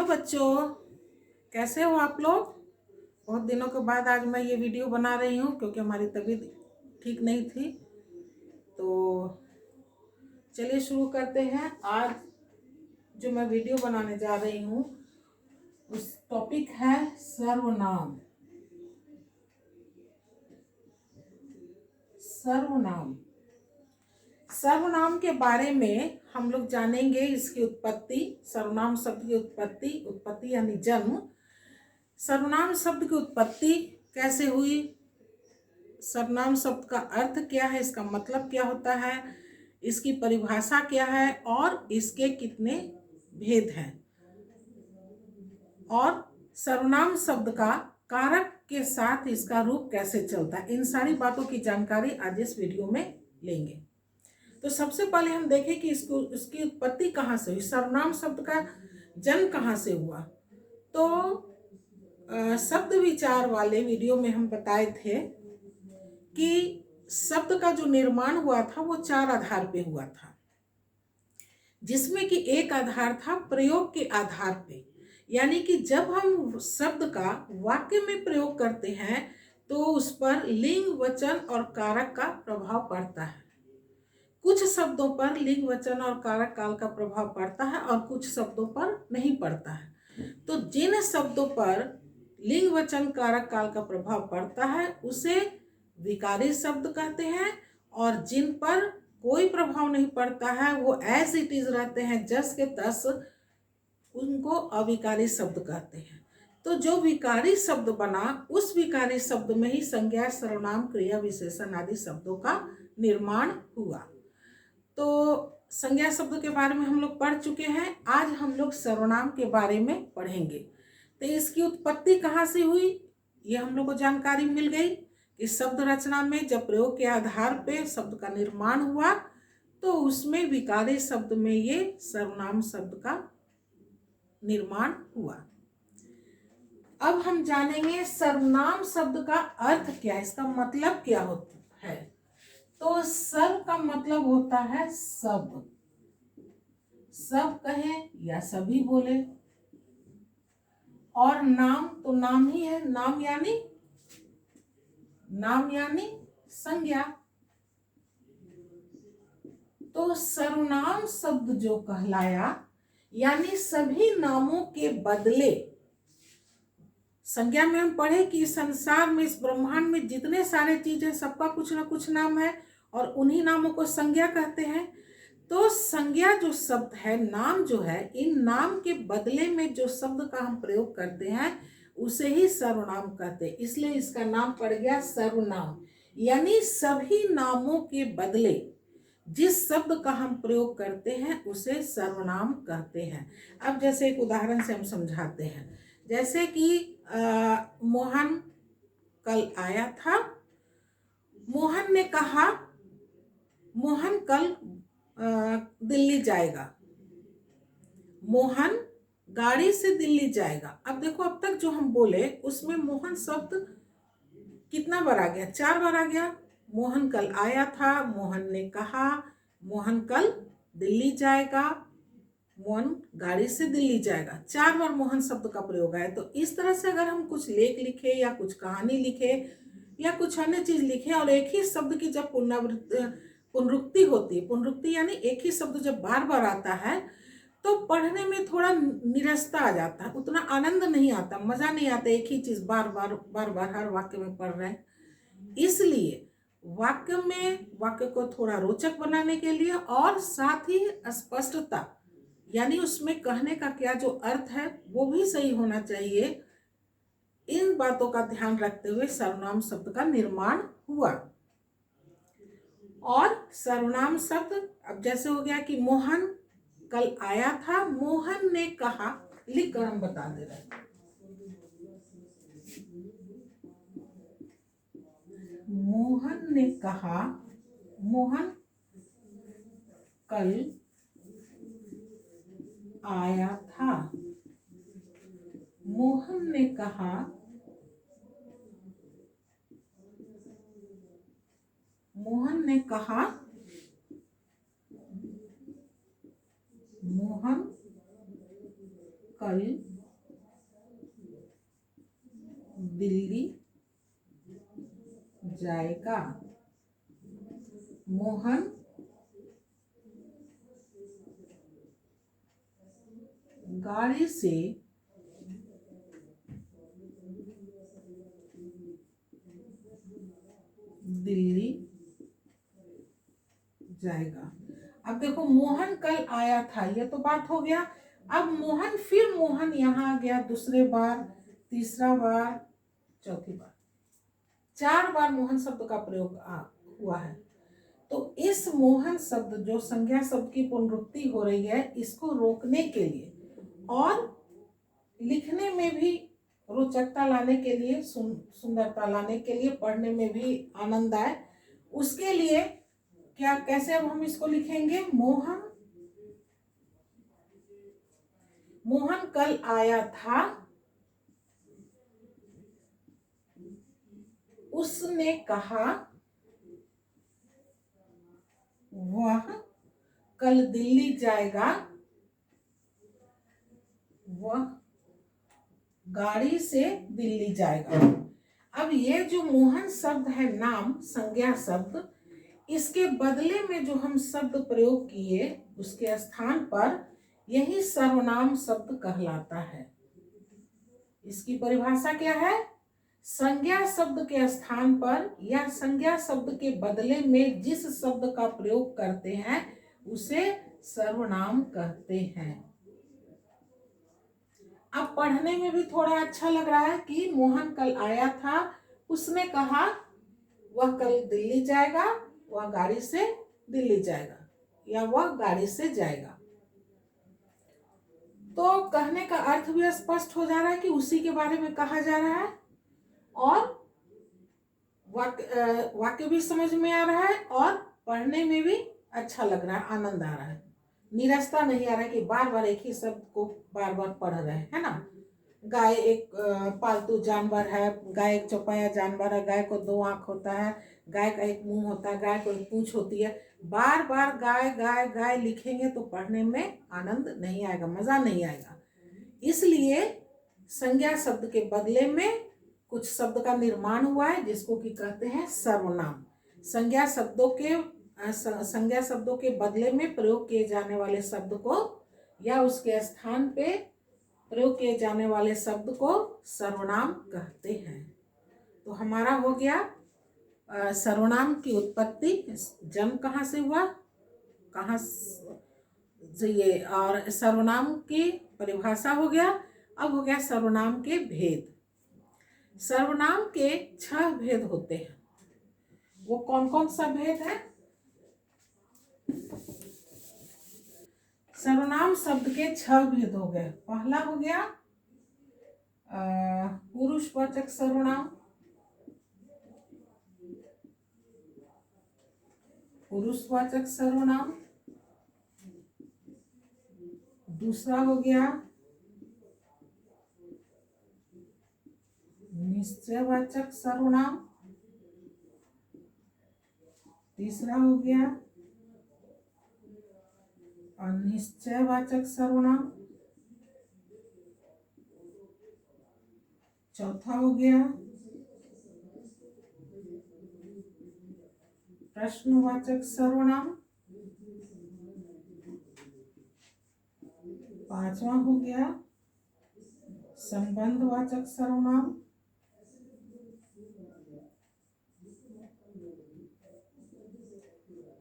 बच्चों, कैसे हो आप लोग। बहुत दिनों के बाद आज मैं ये वीडियो बना रही हूँ क्योंकि हमारी तबीयत ठीक नहीं थी। तो चलिए शुरू करते हैं। आज जो मैं वीडियो बनाने जा रही हूँ उस टॉपिक है सर्वनाम। सर्वनाम के बारे में हम लोग जानेंगे, इसकी उत्पत्ति, सर्वनाम शब्द की उत्पत्ति यानी जन्म, सर्वनाम शब्द की उत्पत्ति कैसे हुई, सर्वनाम शब्द का अर्थ क्या है, इसका मतलब क्या होता है, इसकी परिभाषा क्या है और इसके कितने भेद हैं, और सर्वनाम शब्द का कारक के साथ इसका रूप कैसे चलता है। इन सारी बातों की जानकारी आज इस वीडियो में लेंगे। तो सबसे पहले हम देखें कि इसकी उत्पत्ति कहाँ से हुई, सर्वनाम शब्द का जन्म कहाँ से हुआ। तो शब्द विचार वाले वीडियो में हम बताए थे कि शब्द का जो निर्माण हुआ था वो 4 आधार पे हुआ था, जिसमें कि एक आधार था प्रयोग के आधार पे, यानी कि जब हम शब्द का वाक्य में प्रयोग करते हैं तो उस पर लिंग, वचन और कारक का प्रभाव पड़ता है। कुछ शब्दों पर लिंग, वचन और कारक काल का प्रभाव पड़ता है और कुछ शब्दों पर नहीं पड़ता है। तो जिन शब्दों पर लिंग, वचन, कारक काल का प्रभाव पड़ता है उसे विकारी शब्द कहते हैं, और जिन पर कोई प्रभाव नहीं पड़ता है, वो एज इट इज रहते हैं, जस के तस, उनको अविकारी शब्द कहते हैं। तो जो विकारी शब्द बना, उस विकारी शब्द में ही संज्ञा, सर्वनाम, क्रिया, विशेषण आदि शब्दों का निर्माण हुआ। तो संज्ञा शब्द के बारे में हम लोग पढ़ चुके हैं। आज हम लोग सर्वनाम के बारे में पढ़ेंगे। तो इसकी उत्पत्ति कहाँ से हुई, ये हम लोग को जानकारी मिल गई कि शब्द रचना में जब प्रयोग के आधार पे शब्द का निर्माण हुआ तो उसमें विकारी शब्द में ये सर्वनाम शब्द का निर्माण हुआ। अब हम जानेंगे सर्वनाम शब्द का अर्थ क्या है, इसका मतलब क्या होता है। तो सर्व का मतलब होता है सब, सब कहें या सभी बोले, और नाम तो नाम ही है, नाम यानी संज्ञा। तो सर्वनाम शब्द जो कहलाया, यानी सभी नामों के बदले, संज्ञा में हम पढ़े कि संसार में, इस ब्रह्मांड में जितने सारे चीजें, सबका कुछ ना कुछ नाम है और उन्हीं नामों को संज्ञा कहते हैं। तो संज्ञा जो शब्द है, नाम जो है, इन नाम के बदले में जो शब्द का हम प्रयोग करते हैं उसे ही सर्वनाम कहते हैं। इसलिए इसका नाम पड़ गया सर्वनाम, यानी सभी नामों के बदले जिस शब्द का हम प्रयोग करते हैं उसे सर्वनाम कहते हैं। अब जैसे एक उदाहरण से हम समझाते हैं। जैसे कि मोहन कल आया था, मोहन ने कहा मोहन कल दिल्ली जाएगा, मोहन गाड़ी से दिल्ली जाएगा। अब देखो, अब तक जो हम बोले उसमें मोहन शब्द कितना बार आ गया, 4 बार आ गया। मोहन कल आया था, मोहन ने कहा, मोहन कल दिल्ली जाएगा, मोहन गाड़ी से दिल्ली जाएगा, 4 बार मोहन शब्द का प्रयोग है। तो इस तरह से अगर हम कुछ लेख लिखे या कुछ कहानी लिखे या कुछ अन्य चीज लिखे और एक ही शब्द की जब पुनरुक्ति होती है, पुनरुक्ति यानी एक ही शब्द जब बार बार आता है तो पढ़ने में थोड़ा निरस्ता आ जाता है, उतना आनंद नहीं आता, मजा नहीं आता, एक ही चीज बार बार हर वाक्य में पढ़ रहे हैं। इसलिए वाक्य को थोड़ा रोचक बनाने के लिए और साथ ही स्पष्टता, यानी उसमें कहने का क्या जो अर्थ है वो भी सही होना चाहिए, इन बातों का ध्यान रखते हुए सर्वनाम शब्द का निर्माण हुआ। और सर्वनाम शब्द अब जैसे हो गया कि मोहन कल आया था, मोहन ने कहा, लिख कर हम बता दे रहे हैं। मोहन ने कहा, मोहन कल आया था, मोहन ने कहा, मोहन ने कहा, मोहन कल दिल्ली जाएगा। मोहन गाड़ी से दिल्ली जाएगा। अब देखो मोहन कल आया था, ये तो बात हो गया। अब मोहन, फिर मोहन यहाँ आ गया दूसरे बार, तीसरा बार, चौथी बार, 4 बार मोहन शब्द का प्रयोग हुआ है। तो इस मोहन शब्द, जो संज्ञा शब्द की पुनरुक्ति हो रही है, इसको रोकने के लिए और लिखने में भी रोचकता लाने के लिए, सुंदरता लाने के लिए, पढ़ने में भी आनंद आए, उसके लिए क्या, कैसे अब हम इसको लिखेंगे? मोहन कल आया था, उसने कहा वह कल दिल्ली जाएगा, वह गाड़ी से दिल्ली जाएगा। अब ये जो मोहन शब्द है, नाम, संज्ञा शब्द, इसके बदले में जो हम शब्द प्रयोग किए, उसके स्थान पर यही सर्वनाम शब्द कहलाता है। इसकी परिभाषा क्या है? संज्ञा शब्द के स्थान पर या संज्ञा शब्द के बदले में जिस शब्द का प्रयोग करते हैं उसे सर्वनाम कहते हैं। अब पढ़ने में भी थोड़ा अच्छा लग रहा है कि मोहन कल आया था, उसने कहा वह कल दिल्ली जाएगा, वह गाड़ी से दिल्ली जाएगा, या वह गाड़ी से जाएगा। तो कहने का अर्थ भी स्पष्ट हो जा रहा है कि उसी के बारे में कहा जा रहा है, और वाक्य भी समझ में आ रहा है, और पढ़ने में भी अच्छा लग रहा है, आनंद आ रहा है, निराशा नहीं आ रहा है कि बार बार एक ही शब्द को बार बार पढ़ रहे हैं, है ना। गाय एक पालतू जानवर है, गाय एक चौपाया जानवर है, गाय को 2 आंख होता है, गाय का एक मुंह होता है, गाय को एक पूंछ होती है। बार बार गाय गाय गाय लिखेंगे तो पढ़ने में आनंद नहीं आएगा, मजा नहीं आएगा। इसलिए संज्ञा शब्द के बदले में कुछ शब्द का निर्माण हुआ है, जिसको कि कहते हैं सर्वनाम। संज्ञा शब्दों के बदले में प्रयोग किए जाने वाले शब्द को या उसके स्थान पे प्रयोग किए जाने वाले शब्द को सर्वनाम कहते हैं। तो हमारा हो गया सर्वनाम की उत्पत्ति, जन्म कहाँ से हुआ, कहाँ से ये, और सर्वनाम की परिभाषा हो गया। अब हो गया सर्वनाम के भेद। सर्वनाम के 6 भेद होते हैं। वो कौन कौन सा भेद है? सर्वनाम शब्द के 6 भेद हो गए। पहला हो गया पुरुषवाचक सर्वनाम, पुरुषवाचक सर्वनाम। दूसरा हो गया निश्चयवाचक सर्वनाम। तीसरा हो गया अनिश्चयवाचक सर्वनाम। चौथा हो गया प्रश्नवाचक सर्वनाम। पांचवा हो गया संबंधवाचक सर्वनाम।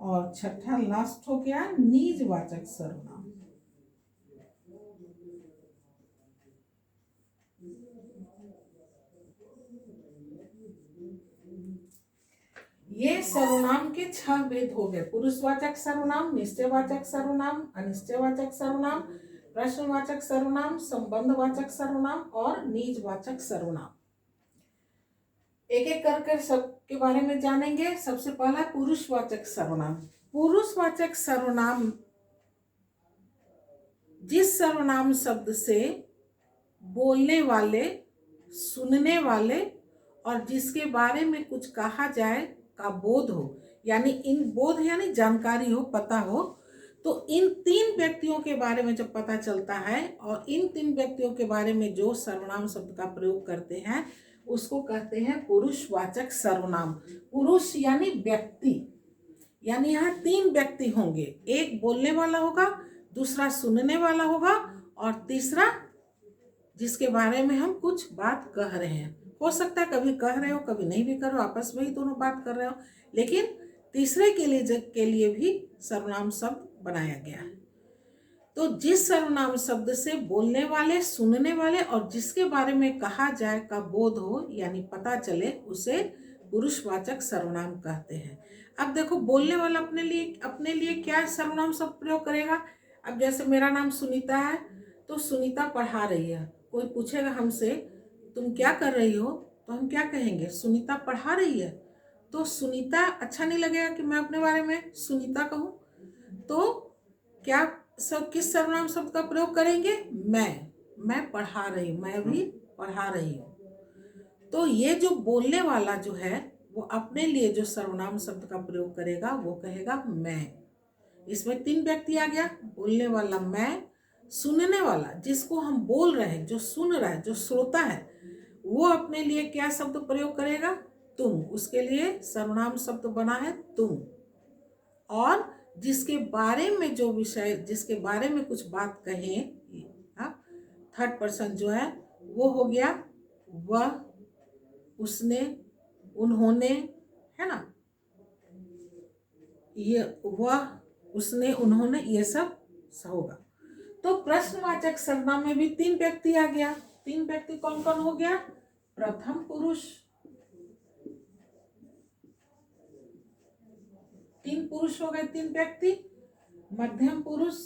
और छठा लास्ट हो गया निजवाचक सर्वनाम। ये सर्वनाम के 6 भेद हो गए। पुरुषवाचक सर्वनाम, निश्चयवाचक सर्वनाम, अनिश्चयवाचक सर्वनाम, प्रश्नवाचक सर्वनाम, संबंधवाचक सर्वनाम और निजवाचक सर्वनाम। एक एक करके सबके बारे में जानेंगे। सबसे पहला पुरुषवाचक सर्वनाम। पुरुषवाचक सर्वनाम जिस सर्वनाम शब्द से बोलने वाले, सुनने वाले और जिसके बारे में कुछ कहा जाए का बोध हो, यानी इन बोध यानी जानकारी हो, पता हो, तो इन 3 व्यक्तियों के बारे में जब पता चलता है और इन 3 व्यक्तियों के बारे में जो सर्वनाम शब्द का प्रयोग करते हैं उसको कहते हैं पुरुषवाचक सर्वनाम। पुरुष यानी व्यक्ति, यानी यहाँ 3 व्यक्ति होंगे, एक बोलने वाला होगा, दूसरा सुनने वाला होगा और तीसरा जिसके बारे में हम कुछ बात कह रहे हैं। हो सकता है कभी कह रहे हो कभी नहीं भी कर रहे हो, आपस में ही दोनों बात कर रहे हो, लेकिन तीसरे के लिए भी सर्वनाम शब्द बनाया गया है। तो जिस सर्वनाम शब्द से बोलने वाले, सुनने वाले और जिसके बारे में कहा जाए का बोध हो यानी पता चले, उसे पुरुषवाचक सर्वनाम कहते हैं। अब देखो, बोलने वाला अपने लिए क्या सर्वनाम शब्द प्रयोग करेगा। अब जैसे मेरा नाम सुनीता है, तो सुनीता पढ़ा रही है। कोई पूछेगा हमसे तुम क्या कर रही हो, तो हम क्या कहेंगे, सुनीता पढ़ा रही है। तो सुनीता अच्छा नहीं लगेगा कि मैं अपने बारे में सुनीता कहूँ, तो क्या किस सर्वनाम शब्द का प्रयोग करेंगे, मैं पढ़ा रही, मैं भी पढ़ा रही हूँ। तो ये जो बोलने वाला जो है वो अपने लिए जो सर्वनाम शब्द का प्रयोग करेगा वो कहेगा मैं। इसमें 3 व्यक्ति आ गया, बोलने वाला मैं, सुनने वाला जिसको हम बोल रहे हैं, जो सुन रहा है, जो श्रोता है, वो अपने लिए क्या शब्द प्रयोग करेगा, तुम। उसके लिए सर्वनाम शब्द बना है तुम। और जिसके बारे में जो विषय, जिसके बारे में कुछ बात कहें, थर्ड पर्सन जो है वो हो गया वह, उसने, उन्होंने, है ना, ये वह, उसने, उन्होंने, ये सब होगा। तो प्रश्नवाचक सर्वनाम में भी 3 व्यक्ति आ गया। 3 व्यक्ति कौन कौन हो गया, प्रथम पुरुष, 3 पुरुष हो गए, 3 व्यक्ति, मध्यम पुरुष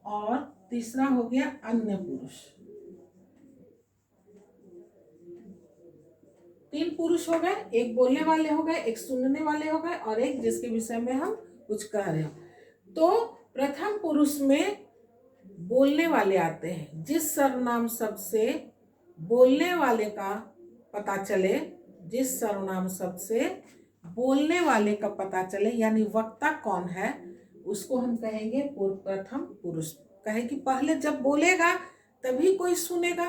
और तीसरा हो गया अन्य पुरुष। 3 पुरुष हो गए, एक बोलने वाले हो गए, एक सुनने वाले हो गए और एक जिसके विषय में हम कुछ कह रहे हैं। तो प्रथम पुरुष में बोलने वाले आते हैं। जिस सर्वनाम शब्द से बोलने वाले का पता चले, जिस सर्वनाम शब्द से बोलने वाले का पता चले यानी वक्ता कौन है, उसको हम कहेंगे प्रथम पुरुष। कहे कि पहले जब बोलेगा तभी कोई सुनेगा,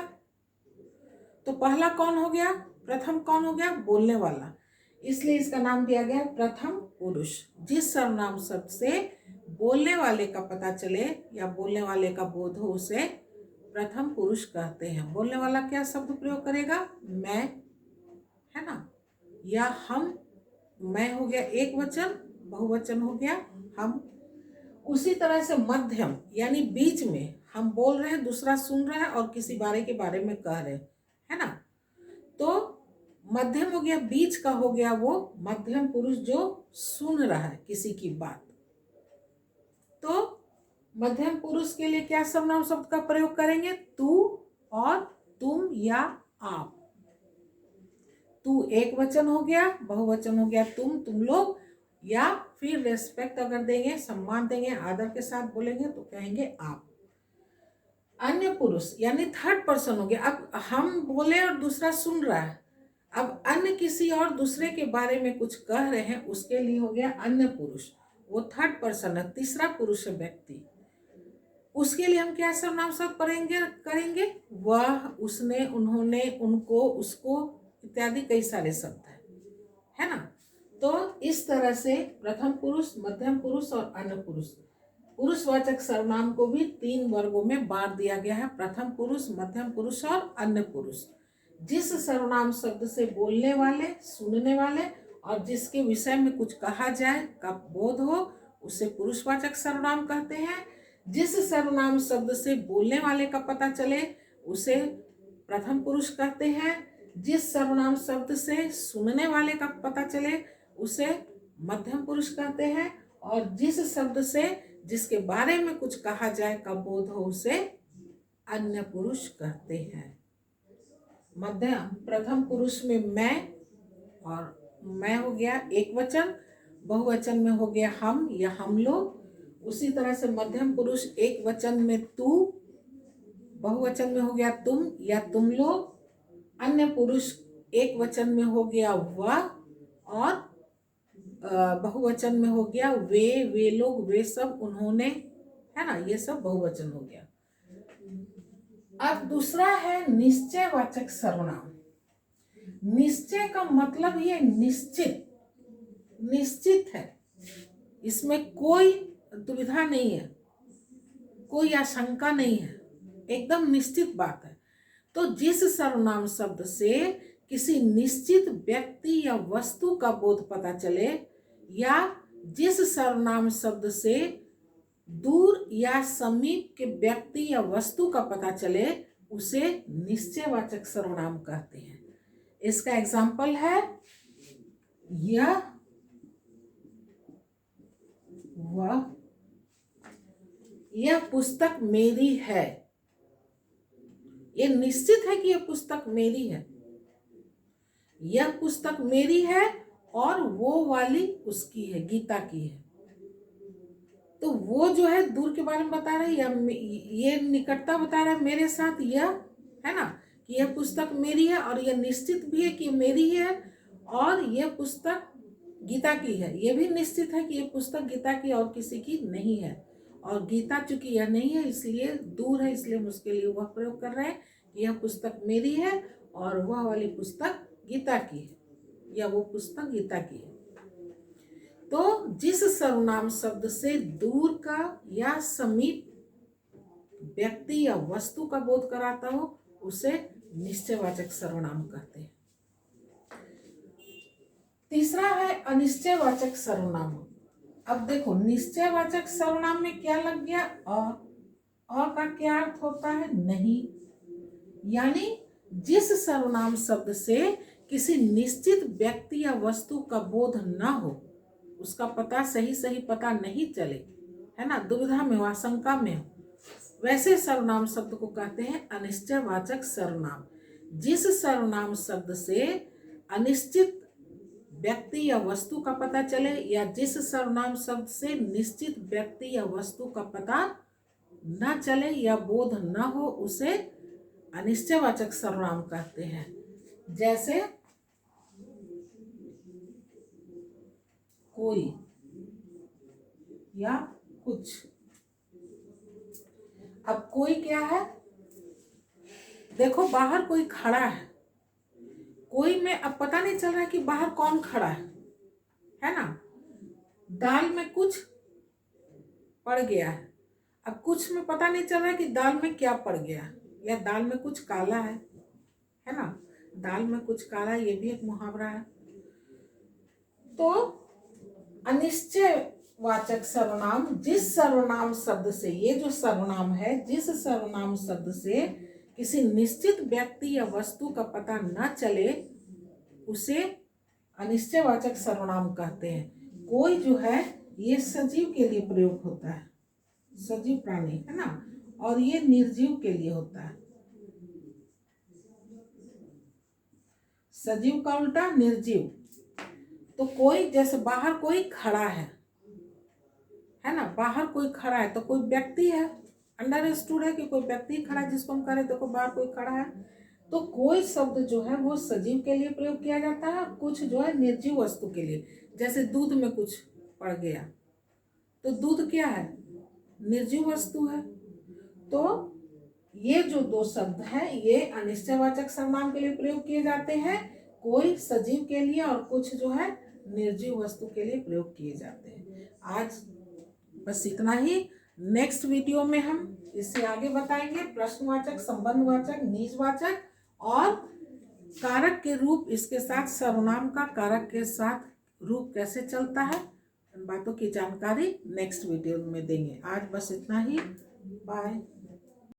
तो पहला कौन हो गया, प्रथम कौन हो गया, बोलने वाला, इसलिए इसका नाम दिया गया प्रथम पुरुष। जिस सर्वनाम शब्द से बोलने वाले का पता चले या बोलने वाले का बोध हो उसे प्रथम पुरुष कहते हैं। बोलने वाला क्या शब्द प्रयोग करेगा, मैं, है ना, या हम। मैं हो गया एक वचन, बहुवचन हो गया हम। उसी तरह से मध्यम यानी बीच में, हम बोल रहे हैं, दूसरा सुन रहा है और किसी के बारे में कह रहे हैं, है ना, तो मध्यम हो गया, बीच का हो गया वो मध्यम पुरुष जो सुन रहा है किसी की बात। तो मध्यम पुरुष के लिए क्या सर्वनाम शब्द का प्रयोग करेंगे, तू और तुम या आप। तू एक वचन हो गया, बहुवचन हो गया तुम लोग, या फिर रेस्पेक्ट अगर देंगे, सम्मान देंगे, आदर के साथ बोलेंगे तो कहेंगे आप। अन्य पुरुष यानी थर्ड पर्सन हो गया। अब हम बोले और दूसरा सुन रहा है, अब अन्य किसी और दूसरे के बारे में कुछ कह रहे हैं, उसके लिए हो गया अन्य पुरुष, वो थर्ड पर्सन है, तीसरा पुरुष है व्यक्ति। उसके लिए हम क्या सर्वनाम शब्द करेंगे, वह, उसने, उन्होंने, उनको, उसको इत्यादि कई सारे शब्द है ना। तो इस तरह से प्रथम पुरुष, मध्यम पुरुष और अन्य पुरुष, पुरुषवाचक सर्वनाम को भी 3 वर्गों में बांट दिया गया है, प्रथम पुरुष, मध्यम पुरुष और अन्य पुरुष। जिस सर्वनाम शब्द से बोलने वाले, सुनने वाले और जिसके विषय में कुछ कहा जाए का बोध हो उसे पुरुषवाचक सर्वनाम कहते हैं। जिस सर्वनाम शब्द से बोलने वाले का पता चले उसे प्रथम पुरुष कहते हैं। जिस सर्वनाम शब्द से सुनने वाले का पता चले उसे मध्यम पुरुष कहते हैं। और जिस शब्द से जिसके बारे में कुछ कहा जाए का बोध हो उसे अन्य पुरुष कहते हैं। मध्यम प्रथम पुरुष में मैं, और मैं हो गया एक वचन, बहुवचन में हो गया हम या हम लोग। उसी तरह से मध्यम पुरुष एक वचन में तू, बहुवचन में हो गया तुम या तुम लोग। अन्य पुरुष एक वचन में हो गया वह और बहुवचन में हो गया वे लोग, वे सब, उन्होंने, है ना, ये सब बहुवचन हो गया। अब दूसरा है निश्चयवाचक सर्वनाम। निश्चय का मतलब ये निश्चित, निश्चित है, इसमें कोई दुविधा नहीं है, कोई आशंका नहीं है, एकदम निश्चित बात है। तो जिस सर्वनाम शब्द से किसी निश्चित व्यक्ति या वस्तु का बोध पता चले, या जिस सर्वनाम शब्द से दूर या समीप के व्यक्ति या वस्तु का पता चले, उसे निश्चयवाचक सर्वनाम कहते हैं। इसका एग्जाम्पल है यह पुस्तक मेरी है। ये निश्चित है कि यह पुस्तक मेरी है, यह पुस्तक मेरी है और वो वाली उसकी है, गीता की है। तो वो जो है दूर के बारे में बता रहा है, या ये निकटता बता रहा है मेरे साथ, यह है ना कि यह पुस्तक मेरी है, और यह निश्चित भी है कि मेरी है, और यह पुस्तक गीता की है। यह भी निश्चित है कि यह पुस्तक गीता की और किसी की नहीं है, और गीता चूंकि यह नहीं है इसलिए दूर है, इसलिए हम उसके लिए वह प्रयोग कर रहे हैं कि यह पुस्तक मेरी है और वह वाली पुस्तक गीता की है, या वो पुस्तक गीता की है। तो जिस सर्वनाम शब्द से दूर का या समीप व्यक्ति या वस्तु का बोध कराता हो, उसे निश्चयवाचक सर्वनाम कहते हैं। तीसरा है अनिश्चयवाचक सर्वनाम। अब देखो, निश्चयवाचक सर्वनाम में क्या लग गया? अ का क्या अर्थ होता है? नहीं। यानी जिस सर्वनाम शब्द से किसी निश्चित व्यक्ति या वस्तु का बोध न हो, उसका पता सही पता नहीं चले, है ना, दुविधा में हो, आशंका में हो, वैसे सर्वनाम शब्द को कहते हैं अनिश्चयवाचक सर्वनाम। जिस सर्वनाम शब्द से अनिश्चित व्यक्ति या वस्तु का पता चले, या जिस सर्वनाम शब्द से निश्चित व्यक्ति या वस्तु का पता न चले या बोध न हो, उसे अनिश्चयवाचक सर्वनाम कहते हैं। जैसे कोई या कुछ। अब कोई क्या है? देखो, बाहर कोई खड़ा है, कोई में अब पता नहीं चल रहा है कि बाहर कौन खड़ा है ना। दाल में कुछ पड़ गया है, अब कुछ में पता नहीं चल रहा है कि दाल में क्या पड़ गया, या दाल में कुछ काला है ना, दाल में कुछ काला, ये भी एक मुहावरा है। तो अनिश्चयवाचक सर्वनाम जिस सर्वनाम शब्द से, ये जो सर्वनाम है, जिस सर्वनाम शब्द से किसी निश्चित व्यक्ति या वस्तु का पता न चले, उसे अनिश्चयवाचक सर्वनाम कहते हैं। कोई जो है ये सजीव के लिए प्रयोग होता है, सजीव प्राणी है ना, और ये निर्जीव के लिए होता है। सजीव का उल्टा निर्जीव। तो कोई, जैसे बाहर कोई खड़ा है ना, बाहर कोई खड़ा है, तो कोई व्यक्ति है, अंडरस्टूड है कि कोई व्यक्ति खड़ा है जिसको हम कह रहे, देखो बाहर कोई खड़ा है। तो कोई शब्द जो है वो सजीव के लिए प्रयोग किया जाता है, कुछ जो है निर्जीव वस्तु के लिए। जैसे दूध में कुछ पड़ गया, तो दूध क्या है? निर्जीव वस्तु है। तो ये जो दो शब्द हैं, ये अनिश्चयवाचक सर्वनाम के लिए प्रयोग किए जाते हैं, कोई सजीव के लिए और कुछ जो है निर्जीव वस्तु के लिए प्रयोग किए जाते हैं। आज बस इतना ही। नेक्स्ट वीडियो में हम इससे आगे बताएंगे प्रश्नवाचक, संबंधवाचक, निजवाचक और कारक के रूप, इसके साथ सर्वनाम का कारक के साथ रूप कैसे चलता है, इन बातों की जानकारी नेक्स्ट वीडियो में देंगे। आज बस इतना ही। बाय।